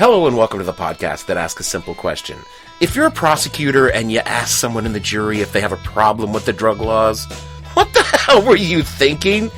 Hello and welcome to the podcast that asks a simple question. If you're a prosecutor and you ask someone in the jury if they have a problem with the drug laws, what the hell were you thinking?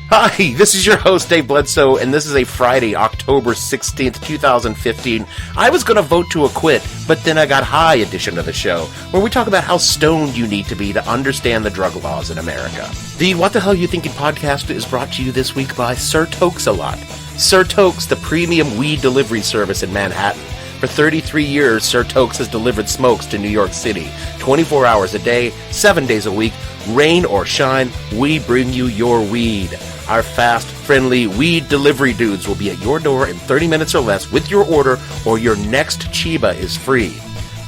Hi, this is your host, Dave Bledsoe, and this is a Friday, October 16th, 2015. I was going to vote to acquit, but then I got high edition of the show, where we talk about how stoned you need to be to understand the drug laws in America. The What the Hell You Thinking podcast is brought to you this week by Sir Tokes-A-Lot. Sir Tokes, the premium weed delivery service in Manhattan. For 33 years, Sir Tokes has delivered smokes to New York City. 24 hours a day, 7 days a week, rain or shine, we bring you your weed. Our fast, friendly weed delivery dudes will be at your door in 30 minutes or less with your order, or your next Chiba is free.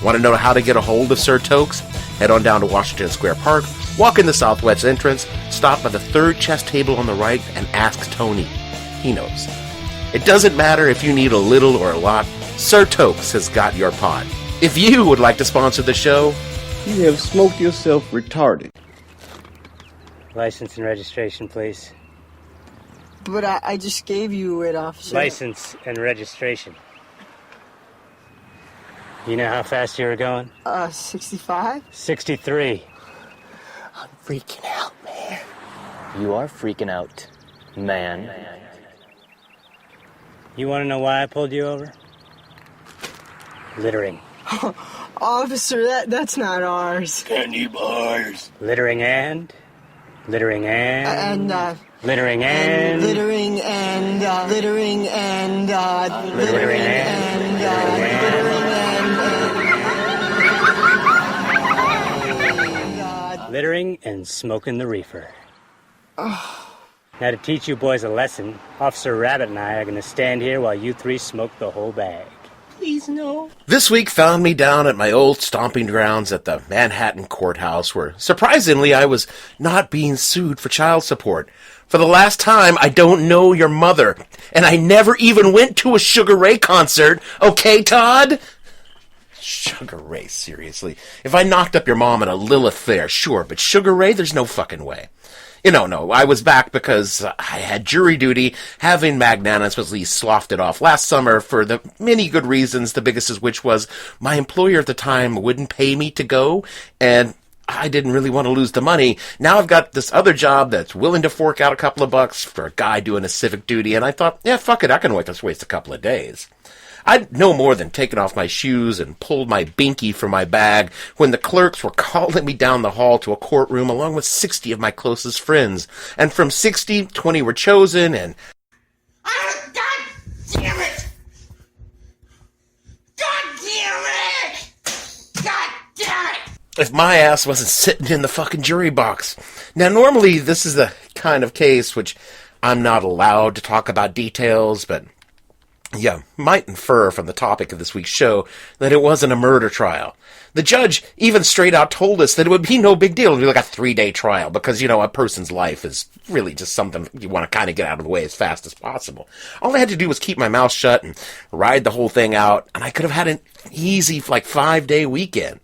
Want to know how to get a hold of Sir Tokes? Head on down to Washington Square Park, walk in the southwest entrance, stop by the third chess table on the right, and ask Tony. He knows. It doesn't matter if you need a little or a lot, Sir Tokes has got your pot. If you would like to sponsor the show, you have smoked yourself retarded. License and registration, please. But I just gave you it, officer. License and registration. You know how fast you were going? 65? 63. I'm freaking out, man. You are freaking out, man. You want to know why I pulled you over? Littering. Officer, that's not ours. Candy bars. Littering and... Littering and... Littering and... Littering and... Littering and... Littering and... Littering and smoking the reefer. Now, to teach you boys a lesson, Officer Rabbit and I are going to stand here while you three smoke the whole bag. Please, no. This week found me down at my old stomping grounds at the Manhattan courthouse, where, surprisingly, I was not being sued for child support. For the last time, I don't know your mother, and I never even went to a Sugar Ray concert, okay, Todd? Sugar Ray, seriously. If I knocked up your mom at a Lilith fair, sure, but Sugar Ray, there's no fucking way. No, I was back because I had jury duty, having magnanimously sloughed it off last summer for the many good reasons, the biggest of which was my employer at the time wouldn't pay me to go, and I didn't really want to lose the money. Now I've got this other job that's willing to fork out a couple of bucks for a guy doing a civic duty, and I thought, yeah, fuck it, I can waste a couple of days. I'd no more than taken off my shoes and pulled my binky from my bag when the clerks were calling me down the hall to a courtroom along with 60 of my closest friends. And from 60, 20 were chosen, and... Oh, God damn it! God damn it! God damn it! If my ass wasn't sitting in the fucking jury box. Now, normally this is the kind of case which I'm not allowed to talk about details, but... you might infer from the topic of this week's show that it wasn't a murder trial. The judge even straight out told us that it would be no big deal. It would be like a 3-day trial because, a person's life is really just something you want to kind of get out of the way as fast as possible. All I had to do was keep my mouth shut and ride the whole thing out, and I could have had an easy, 5-day weekend.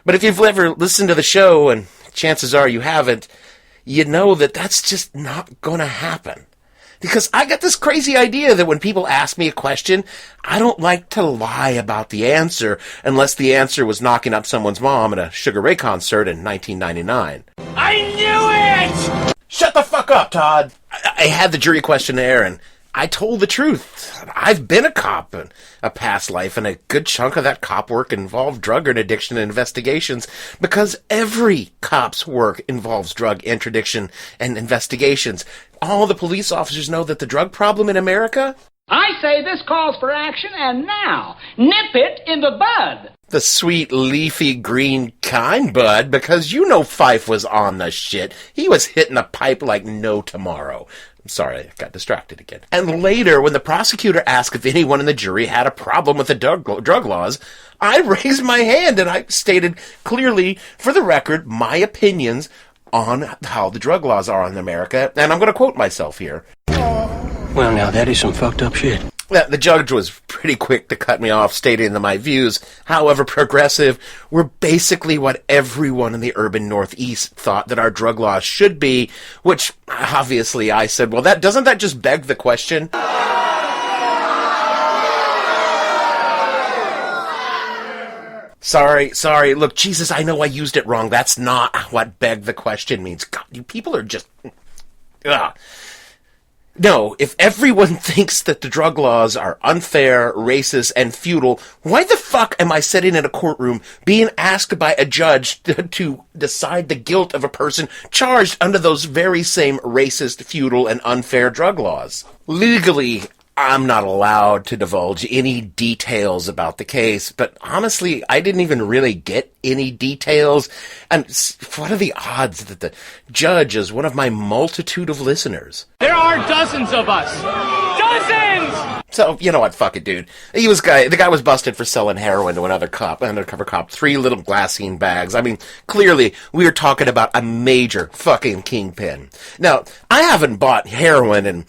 But if you've ever listened to the show, and chances are you haven't, you know that that's just not going to happen. Because I got this crazy idea that when people ask me a question, I don't like to lie about the answer unless the answer was knocking up someone's mom at a Sugar Ray concert in 1999. I knew it! Shut the fuck up, Todd! I had the jury questionnaire and I told the truth. I've been a cop in a past life, and a good chunk of that cop work involved drug interdiction investigations, because every cop's work involves drug interdiction and investigations. All the police officers know that the drug problem in America... I say this calls for action, and now, nip it in the bud. The sweet, leafy, green kind, bud, because Fife was on the shit. He was hitting a pipe like no tomorrow. I'm sorry, I got distracted again. And later, when the prosecutor asked if anyone in the jury had a problem with the drug laws, I raised my hand and I stated clearly, for the record, my opinions on how the drug laws are in America, and I'm going to quote myself here. Well, now, that is some fucked up shit. The judge was pretty quick to cut me off, stating that my views, however progressive, were basically what everyone in the urban Northeast thought that our drug laws should be, which, obviously, I said, well, doesn't that just beg the question? Sorry. Look, Jesus, I know I used it wrong. That's not what beg the question means. God, you people are just... Ugh. No, if everyone thinks that the drug laws are unfair, racist, and feudal, why the fuck am I sitting in a courtroom being asked by a judge to decide the guilt of a person charged under those very same racist, feudal, and unfair drug laws? Legally, I'm not allowed to divulge any details about the case, but honestly, I didn't even really get any details. And what are the odds that the judge is one of my multitude of listeners? There are dozens of us. Dozens! So, you know what, fuck it, dude. The guy was busted for selling heroin to another undercover cop, 3 little glassine bags. I mean, clearly, we are talking about a major fucking kingpin. Now, I haven't bought heroin in,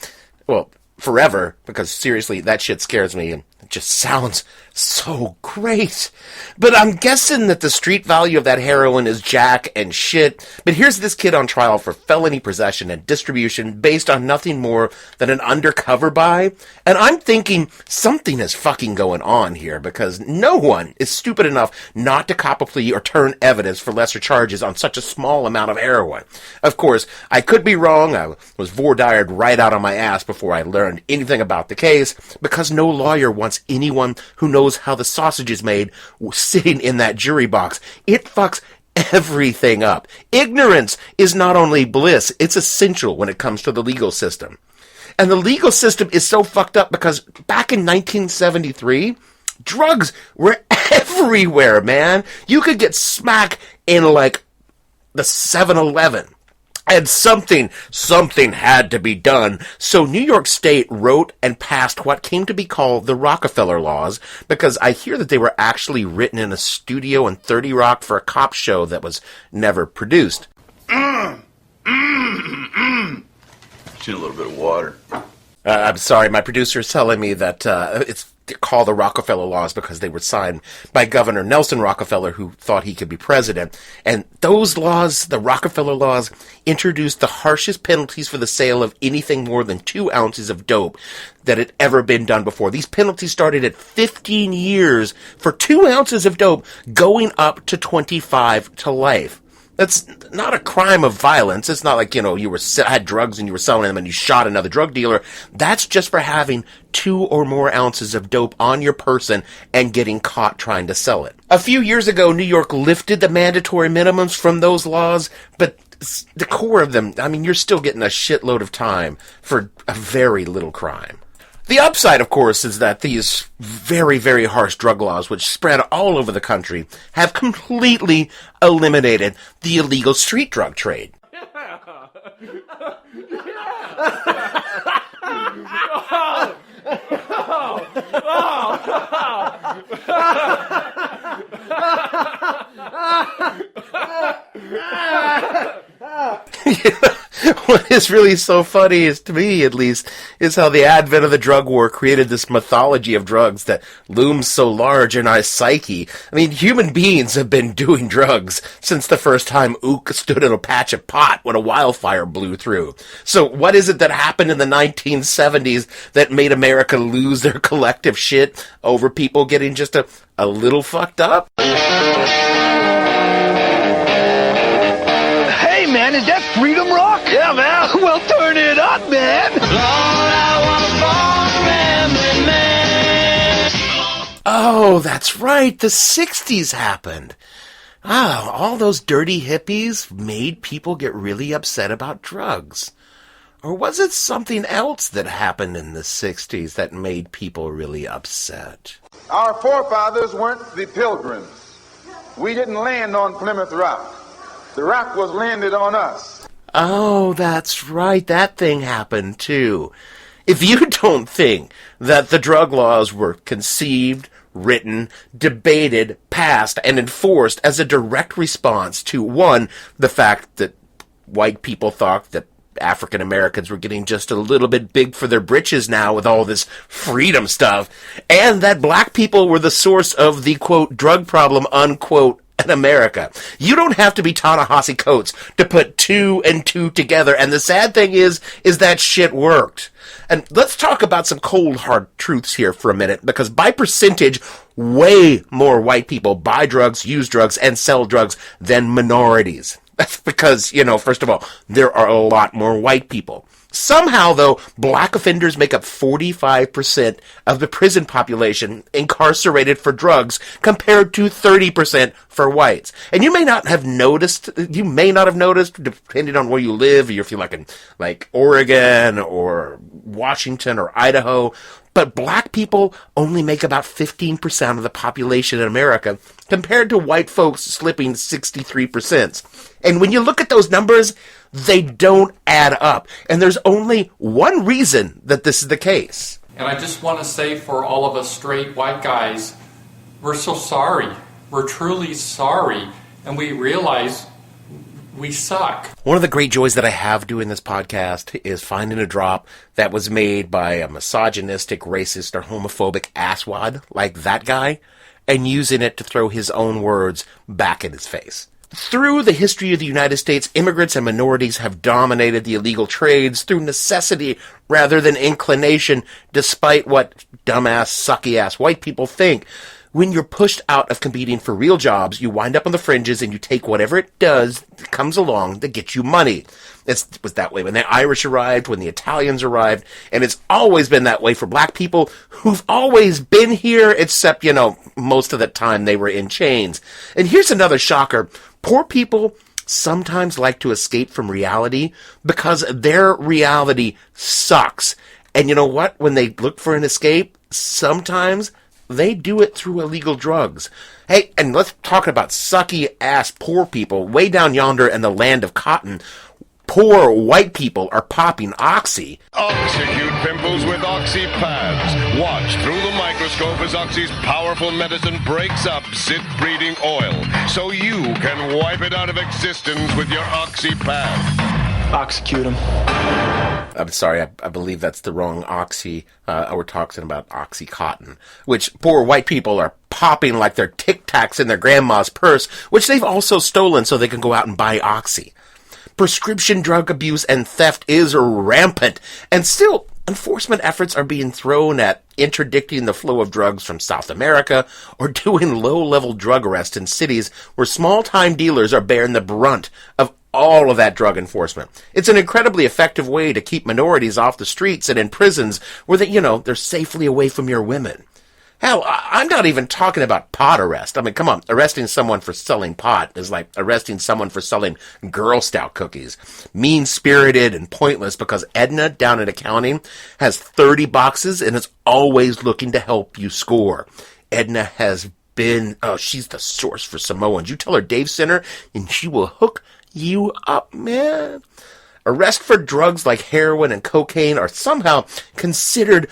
well, forever, because seriously, that shit scares me, and it just sounds so great. But I'm guessing that the street value of that heroin is jack and shit. But here's this kid on trial for felony possession and distribution based on nothing more than an undercover buy. And I'm thinking something is fucking going on here, because no one is stupid enough not to cop a plea or turn evidence for lesser charges on such a small amount of heroin. Of course, I could be wrong. I was voir-dired right out on my ass before I learned anything about the case, because no lawyer wants anyone who knows how the sausage is made sitting in that jury box. It fucks everything up. Ignorance is not only bliss, it's essential when it comes to the legal system. And the legal system is so fucked up because back in 1973, drugs were everywhere, man. You could get smack in, like, the 7-Eleven. And something had to be done. So New York State wrote and passed what came to be called the Rockefeller Laws, because I hear that they were actually written in a studio in 30 Rock for a cop show that was never produced. Just need a little bit of water. I'm sorry, my producer is telling me that it's called the Rockefeller Laws because they were signed by Governor Nelson Rockefeller, who thought he could be president. And those laws, the Rockefeller Laws, introduced the harshest penalties for the sale of anything more than 2 ounces of dope that had ever been done before. These penalties started at 15 years for 2 ounces of dope, going up to 25 to life. That's not a crime of violence. It's not like, you know, you had drugs and you were selling them and you shot another drug dealer. That's just for having 2 or more ounces of dope on your person and getting caught trying to sell it. A few years ago, New York lifted the mandatory minimums from those laws, but the core of them, I mean, you're still getting a shitload of time for a very little crime. The upside, of course, is that these very, very harsh drug laws, which spread all over the country, have completely eliminated the illegal street drug trade. What is really so funny, is to me at least, is how the advent of the drug war created this mythology of drugs that looms so large in our psyche. I mean, human beings have been doing drugs since the first time Ook stood in a patch of pot when a wildfire blew through. So what is it that happened in the 1970s that made America lose their collective shit over people getting just a little fucked up? Hey, man, is that Freedom Rock? Yeah, man. Well, turn it up, man. Oh, that's right. The 60s happened. Oh, all those dirty hippies made people get really upset about drugs. Or was it something else that happened in the 60s that made people really upset? Our forefathers weren't the Pilgrims. We didn't land on Plymouth Rock. The rock was landed on us. Oh, that's right. That thing happened, too. If you don't think that the drug laws were conceived, written, debated, passed, and enforced as a direct response to, one, the fact that white people thought that African Americans were getting just a little bit big for their britches now with all this freedom stuff, and that black people were the source of the, quote, drug problem, unquote, in America. You don't have to be Ta-Nehisi Coates to put 2 and 2 together. And the sad thing is that shit worked. And let's talk about some cold, hard truths here for a minute, because by percentage, way more white people buy drugs, use drugs, and sell drugs than minorities. That's because, first of all, there are a lot more white people. Somehow, though, black offenders make up 45% of the prison population incarcerated for drugs, compared to 30% for whites. And you may not have noticed, depending on where you live, if you're like Oregon or Washington or Idaho, but black people only make about 15% of the population in America, compared to white folks slipping 63%. And when you look at those numbers, they don't add up. And there's only one reason that this is the case. And I just want to say, for all of us straight white guys, we're so sorry. We're truly sorry. And we realize we suck. One of the great joys that I have doing this podcast is finding a drop that was made by a misogynistic, racist, or homophobic asswad like that guy, and using it to throw his own words back in his face. Through the history of the United States, immigrants and minorities have dominated the illegal trades through necessity rather than inclination, despite what dumbass, sucky-ass white people think. When you're pushed out of competing for real jobs, you wind up on the fringes and you take whatever it does that comes along that gets you money. It was that way when the Irish arrived, when the Italians arrived, and it's always been that way for black people who've always been here, except, most of the time they were in chains. And here's another shocker. Poor people sometimes like to escape from reality because their reality sucks. And you know what? When they look for an escape, sometimes they do it through illegal drugs. Hey, and let's talk about sucky-ass poor people way down yonder in the land of cotton. Poor white people are popping Oxy. Execute pimples with Oxy pads. Watch through the microscope as Oxy's powerful medicine breaks up zit-breeding oil, so you can wipe it out of existence with your Oxy pad. Execute him. I'm sorry, I believe that's the wrong Oxy. We're talking about Oxycontin, which poor white people are popping like they're Tic Tacs in their grandma's purse, which they've also stolen so they can go out and buy Oxy. Prescription drug abuse and theft is rampant, and still, enforcement efforts are being thrown at interdicting the flow of drugs from South America or doing low-level drug arrests in cities where small-time dealers are bearing the brunt of all of that drug enforcement. It's an incredibly effective way to keep minorities off the streets and in prisons where they're safely away from your women. Hell, I'm not even talking about pot arrest. I mean, come on, arresting someone for selling pot is like arresting someone for selling Girl Scout cookies. Mean-spirited and pointless because Edna down in accounting has 30 boxes and is always looking to help you score. Edna has been, she's the source for Samoans. You tell her Dave sent her and she will hook you up, man. Arrests for drugs like heroin and cocaine are somehow considered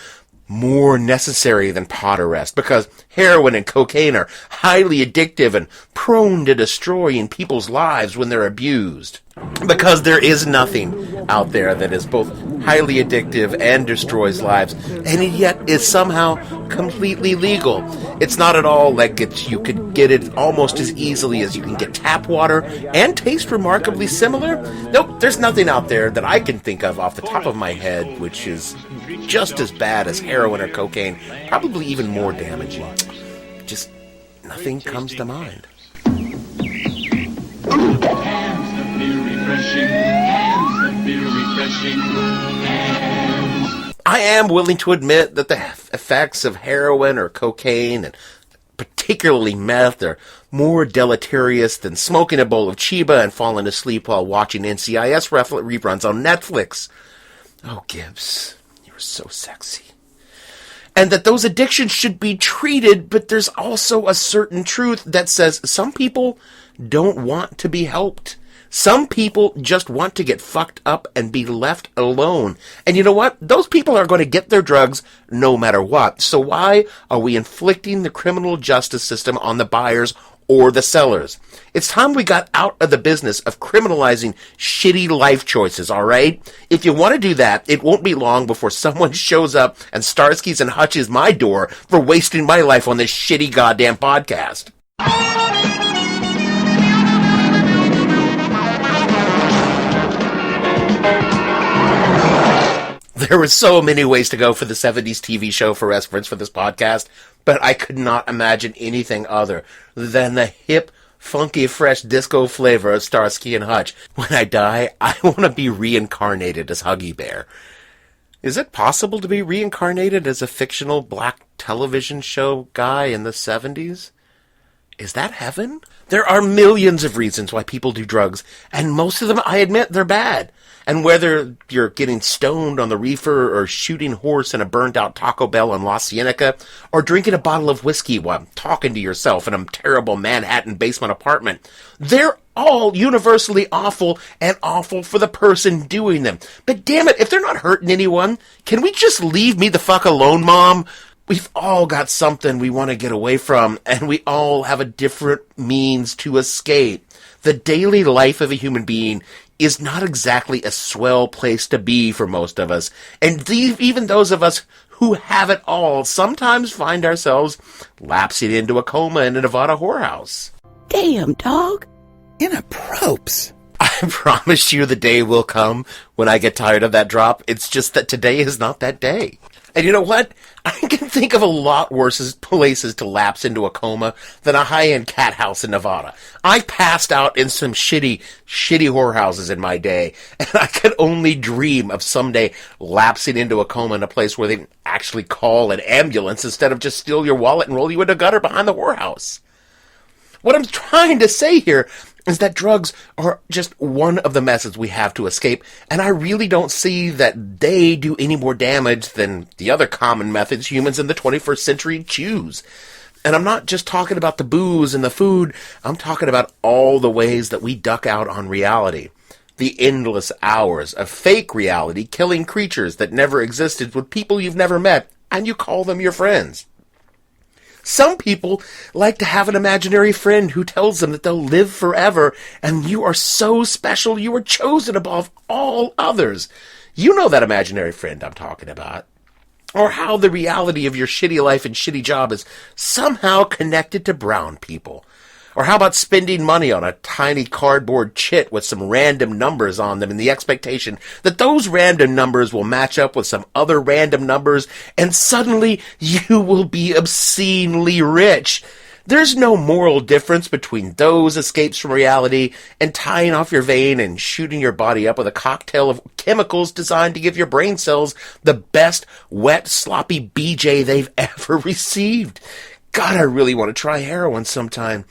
more necessary than pot arrest because heroin and cocaine are highly addictive and prone to destroying people's lives when they're abused. Because there is nothing out there that is both highly addictive and destroys lives, and it yet is somehow completely legal. It's not at all like you could get it almost as easily as you can get tap water and taste remarkably similar. Nope, there's nothing out there that I can think of off the top of my head which is just as bad as heroin or cocaine, probably even more damaging. Just nothing comes to mind. I am willing to admit that the effects of heroin or cocaine, and particularly meth, are more deleterious than smoking a bowl of Chiba and falling asleep while watching NCIS reruns on Netflix. Oh, Gibbs, you're so sexy. And that those addictions should be treated, but there's also a certain truth that says some people don't want to be helped. Some people just want to get fucked up and be left alone. And you know what? Those people are going to get their drugs no matter what. So why are we inflicting the criminal justice system on the buyers or the sellers? It's time we got out of the business of criminalizing shitty life choices, all right? If you want to do that, it won't be long before someone shows up and Starskis and Hutches my door for wasting my life on this shitty goddamn podcast. There were so many ways to go for the 70s TV show for reference for this podcast, but I could not imagine anything other than the hip, funky, fresh disco flavor of Starsky and Hutch. When I die, I want to be reincarnated as Huggy Bear. Is it possible to be reincarnated as a fictional black television show guy in the 70s? Is that heaven? There are millions of reasons why people do drugs, and most of them, I admit, they're bad. And whether you're getting stoned on the reefer or shooting horse in a burned-out Taco Bell in La Cienega, or drinking a bottle of whiskey while talking to yourself in a terrible Manhattan basement apartment, they're all universally awful and awful for the person doing them. But damn it, if they're not hurting anyone, can we just leave me the fuck alone, Mom? We've all got something we want to get away from, and we all have a different means to escape. The daily life of a human being is not exactly a swell place to be for most of us, and even those of us who have it all sometimes find ourselves lapsing into a coma in a Nevada whorehouse. Damn, dog. Inappropriate. I promise you the day will come when I get tired of that drop. It's just that today is not that day. And you know what? I can think of a lot worse places to lapse into a coma than a high-end cat house in Nevada. I passed out in some shitty whorehouses in my day, and I could only dream of someday lapsing into a coma in a place where they actually call an ambulance instead of just steal your wallet and roll you into a gutter behind the whorehouse. What I'm trying to say here is that drugs are just one of the methods we have to escape, and I really don't see that they do any more damage than the other common methods humans in the 21st century choose. And I'm not just talking about the booze and the food, I'm talking about all the ways that we duck out on reality. The endless hours of fake reality killing creatures that never existed with people you've never met, and you call them your friends. Some people like to have an imaginary friend who tells them that they'll live forever, and you are so special, you are chosen above all others. You know that imaginary friend I'm talking about. Or how the reality of your shitty life and shitty job is somehow connected to brown people. Or how about spending money on a tiny cardboard chit with some random numbers on them in the expectation that those random numbers will match up with some other random numbers and suddenly you will be obscenely rich. There's no moral difference between those escapes from reality and tying off your vein and shooting your body up with a cocktail of chemicals designed to give your brain cells the best wet, sloppy BJ they've ever received. God, I really want to try heroin sometime.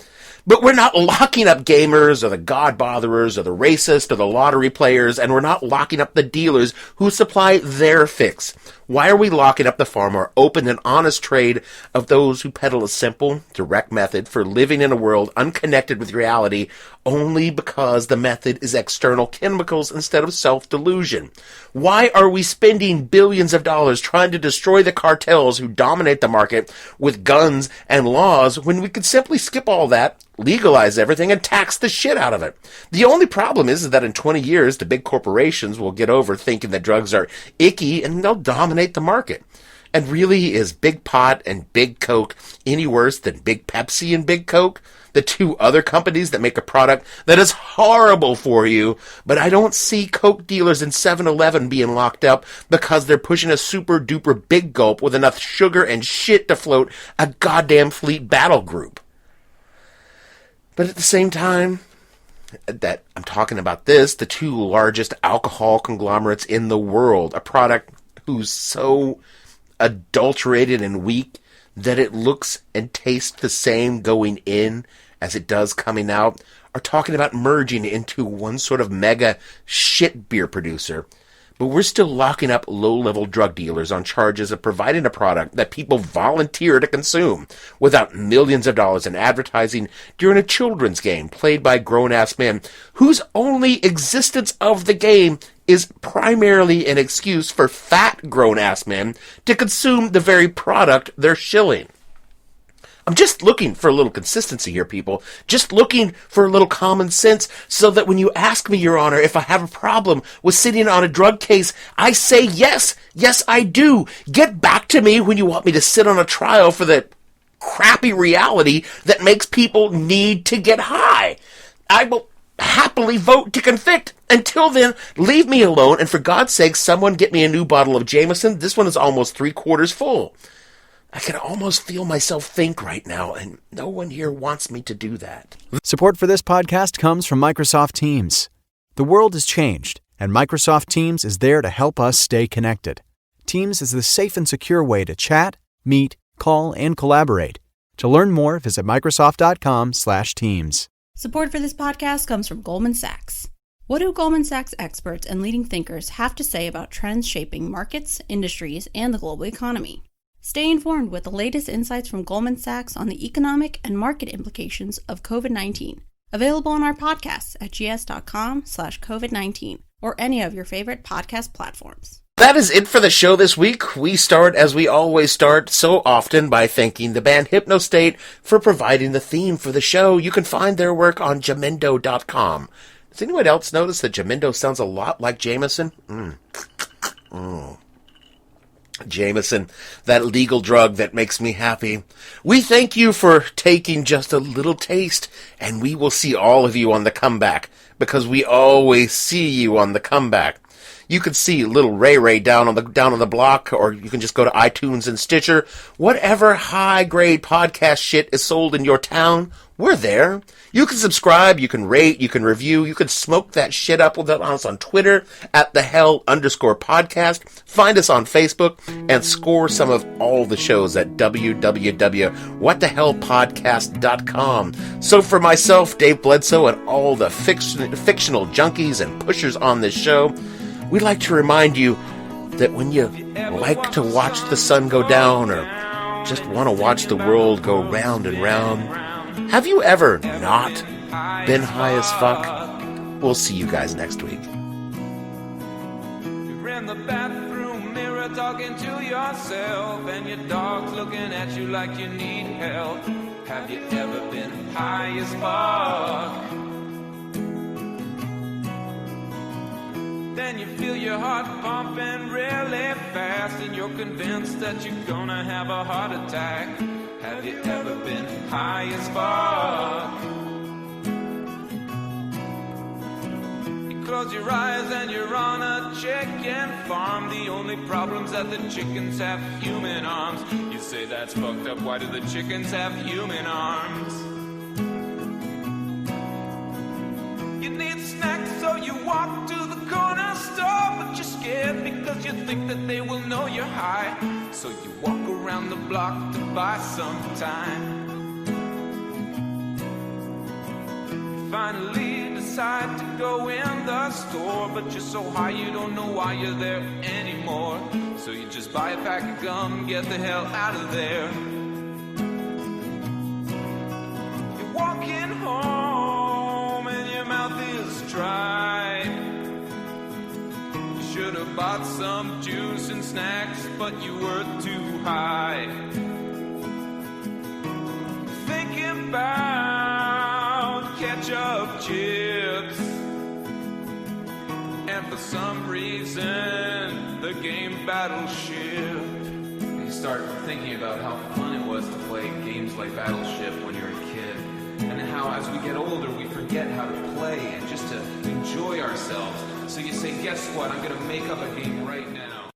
But we're not locking up gamers or the God botherers or the racist or the lottery players, and we're not locking up the dealers who supply their fix. Why are we locking up the far more open and honest trade of those who peddle a simple, direct method for living in a world unconnected with reality only because the method is external chemicals instead of self-delusion? Why are we spending billions of dollars trying to destroy the cartels who dominate the market with guns and laws when we could simply skip all that, legalize everything, and tax the shit out of it? The only problem is that in 20 years, the big corporations will get over thinking that drugs are icky and they'll dominate the market. And really, is Big Pot and Big Coke any worse than Big Pepsi and Big Coke? The two other companies that make a product that is horrible for you, but I don't see Coke dealers in 7-Eleven being locked up because they're pushing a super duper big gulp with enough sugar and shit to float a goddamn fleet battle group. But at the same time that I'm talking about this, the two largest alcohol conglomerates in the world, a product who's so adulterated and weak that it looks and tastes the same going in as it does coming out, are talking about merging into one sort of mega shit beer producer. But we're still locking up low-level drug dealers on charges of providing a product that people volunteer to consume without millions of dollars in advertising during a children's game played by grown-ass men whose only existence of the game is primarily an excuse for fat grown-ass men to consume the very product they're shilling. I'm just looking for a little consistency here, people. Just looking for a little common sense so that when you ask me, Your Honor, if I have a problem with sitting on a drug case, I say yes. Yes, I do. Get back to me when you want me to sit on a trial for the crappy reality that makes people need to get high. I will happily vote to convict. Until then, leave me alone, and for God's sake, someone get me a new bottle of Jameson. This one is almost 3/4 full. I can almost feel myself think right now, and no one here wants me to do that. Support for this podcast comes from Microsoft Teams. The world has changed, and Microsoft Teams is there to help us stay connected. Teams is the safe and secure way to chat, meet, call, and collaborate. To learn more, visit Microsoft.com/Teams. Support for this podcast comes from Goldman Sachs. What do Goldman Sachs experts and leading thinkers have to say about trends shaping markets, industries, and the global economy? Stay informed with the latest insights from Goldman Sachs on the economic and market implications of COVID-19. Available on our podcasts at gs.com/COVID-19 or any of your favorite podcast platforms. That is it for the show this week. We start, as we always start, so often by thanking the band Hypnostate for providing the theme for the show. You can find their work on Jamendo.com. Does anyone else notice that Jamendo sounds a lot like Jameson? Jameson, that legal drug that makes me happy. We thank you for taking just a little taste, and we will see all of you on the comeback, because we always see you on the comeback. You can see little Ray Ray down on the block, or you can just go to iTunes and Stitcher. Whatever high-grade podcast shit is sold in your town, we're there. You can subscribe, you can rate, you can review, you can smoke that shit up with us on Twitter at @thehell_podcast. Find us on Facebook and score some of all the shows at www.whatthehellpodcast.com. So for myself, Dave Bledsoe, and all the fictional junkies and pushers on this show, we'd like to remind you that when you like to watch the sun go down or just want to watch the world go round and round, have you ever not been high as fuck? We'll see you guys next week. You're in the bathroom mirror talking to yourself, and your dog's looking at you like you need help. Have you ever been high as fuck? Then you feel your heart pumping really fast, and you're convinced that you're gonna have a heart attack. Have you ever been high as fuck? You close your eyes and you're on a chicken farm. The only problem's that the chickens have human arms. You say that's fucked up, why do the chickens have human arms? You need snacks, so you walk to the corner store, but you're scared because you think that they will know you're high. So you walk around the block to buy some time. You finally decide to go in the store, but you're so high you don't know why you're there anymore. So you just buy a pack of gum, get the hell out of there. You're walking home and your mouth is dry. You should have bought some juice and snacks, but you were too high. Thinking about ketchup chips, and for some reason the game Battleship. You start thinking about how fun it was to play games like Battleship when you're a kid, and how as we get older we forget how to play and just to enjoy ourselves. So you say, guess what, I'm gonna make up a game right now.